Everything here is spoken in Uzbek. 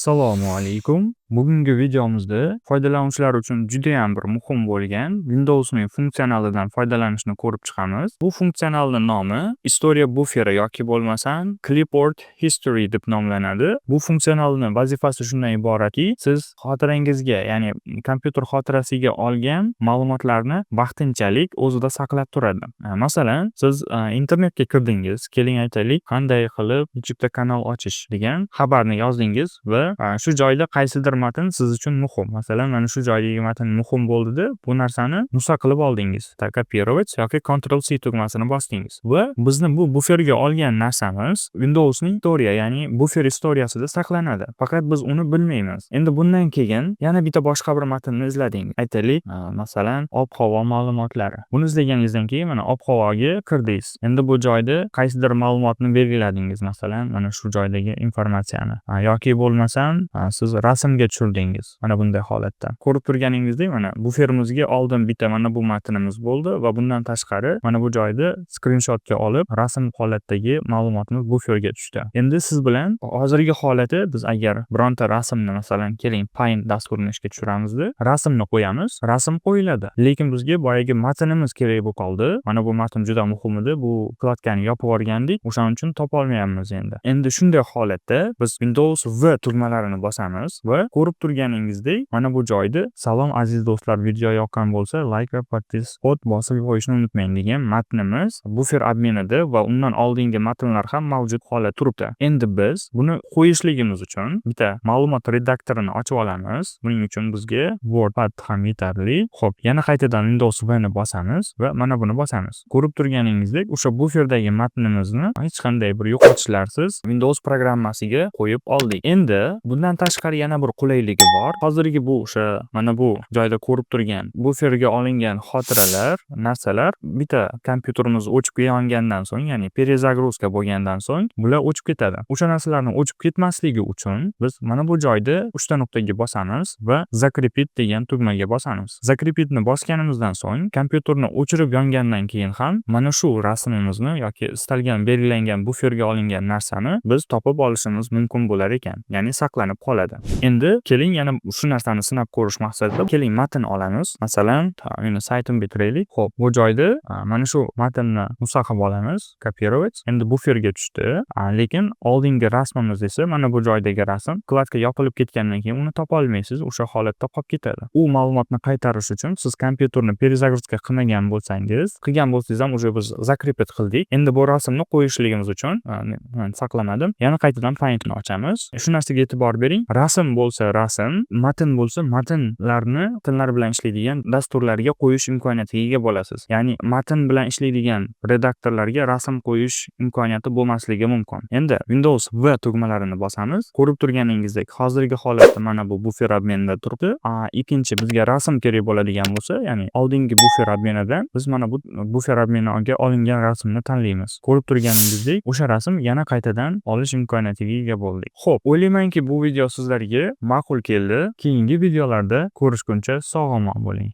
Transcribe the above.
Assalomu alaykum. Bugungi videomizda foydalanuvchilar uchun juda ham bir muhim bo'lgan Windowsning funksionalidan foydalanishni ko'rib chiqamiz. Bu funksionalning nomi Historia buferi yoki bo'lmasam Clipboard History deb nomlanadi. Bu funksionalning vazifasi shundan iboratki, siz xotirangizga, ya'ni kompyuter xotirasiga olgan ma'lumotlarni vaqtinchalik o'zida saqlab turadi. Masalan, siz internetga kirdingiz, keling aytaylik, qanday qilib YouTube'da kanal ochish degan xabarni yozdingiz va shu joyda qaysidir matn siz uchun muhim. Masalan, mana shu joydagi matn muhim bo'ldi-da, bu narsani nusxa qilib oldingiz. Kopировать yoki Ctrl+C tugmasini bosdingiz va bizni bu buferga olgan narsamiz Windowsning historiya, ya'ni bufer historiyasida saqlanadi. Faqat biz uni bilmaymiz. Endi bundan keyin yana bitta boshqa bir matnni izlading. Aytaylik, masalan, ob-havo ma'lumotlari. Buni izlaganingizdan keyin mana ob-havoga kirdingiz. Endi bu joyda qaysidir ma'lumotni belgiladingiz, masalan, mana shu joydagi informatsiyani. Yoki bo'lmasam, siz rasmga tushirdingiz. Mana bunday holatda. Ko'rib turganingizdek, mana buferimizga oldin bitta mana bu matnimiz bo'ldi va bundan tashqari mana bu joyda skrinshotga olib, rasm holatdagi ma'lumotimiz buferga tushdi. Endi siz bilan hozirgi holati, biz agar bironta rasmni, masalan, keling Paint dasturini ishga tushiramizda, rasmni qo'yamiz, rasm qo'yiladi. Lekin bizga boyagi matnimiz kerak bo'lib qoldi. Mana bu matn juda muhim edi. Bu vkladkani yopib yuborgandik. O'shaning uchun topa olmayapmiz endi. Endi shunday holatda biz Windows V tugmalarini bosamiz va ko'rib turganingizdek, mana bu joyda "Salom aziz do'stlar, video yoqqan bo'lsa, like va podpiskod bosib qo'yishni unutmang" degan matnimiz bufer adminida va undan oldingi matnlar ham mavjud holat turibdi. Endi biz buni qo'yishligimiz uchun bitta ma'lumot redaktorini ochib olamiz. Buning uchun bizga WordPad ham yetarli. Xo'p, yana qaytadan Windows V ni bosamiz va mana buni bosamiz. Ko'rib turganingizdek, o'sha buferdagi matnimizni hech qanday bir yo'qotishlarsiz Windows programmasiga qo'yib oldik. Endi bundan tashqari yana bir qulayligi bor. Hozirgi bu o'sha mana bu joyda ko'rib turgan buferga olingan xotiralar, narsalar bitta kompyuterimiz o'chib yongandan so'ng, ya'ni перезагрузка bo'lgandan so'ng bular o'chib ketadi. O'sha narsalarning o'chib ketmasligi uchun biz mana bu joyda 3 ta nuqtaga bosamiz va Закрепить degan tugmaga bosamiz. Закрепитni bosganimizdan so'ng kompyuterni o'chirib yongandan keyin ham mana shu rasmimizni yoki istalgan belgilangan buferga olingan narsani biz topib olishimiz mumkin bo'lar ekan. Ya'ni saqlanib qoladi. Endi keling yana shu narsani sinab ko'rish maqsadida keling matn olamiz. Masalan, meni saytimga kiraylik. Xo'p, bu joyda mana shu matnni nusxa qilib olamiz. Kopировать. Endi buferga tushdi. Lekin oldingi rasmimiz esa mana bu joydagi rasm. Vkladka yopilib ketgandan keyin uni topa olmaysiz. O'sha holatda qolib ketadi. U ma'lumotni qaytarish uchun siz kompyuterni перезагрузка qilmagan bo'lsangiz, qilgan bo'lsangiz ham уже biz закрепить qildik. Endi bu rasmni qo'yishligimiz uchun saqlamadim. Yana qaytadan Paint'ni ochamiz. Shu narsaga e'tibor bering. Rasm bo'lsa rasm, matn bo'lsa matnlarni matnlar bilan ishlaydigan dasturlarga qo'yish imkoniyatiga ega bo'lasiz. Ya'ni matn bilan ishlaydigan redaktorlarga rasm qo'yish imkoniyati bo'lmasligi mumkin. Endi Windows V tugmalarini bosamiz. Ko'rib turganingizdek, hozirgi holatda mana bu bufer adminida turibdi. Ikkinchi bizga rasm kerak bo'ladigan bo'lsa, ya'ni oldingi bufer adminidan biz mana bu bufer adminiga olingan rasmni tanlaymiz. Ko'rib turganingizdek, o'sha rasm yana qaytadan olish imkoniyatiga ega bo'ldik. Xo'p, o'ylaymanki bu video sizlarga ma'qul keldi. Keyingi videolarda ko'rishguncha sog' omon bo'ling.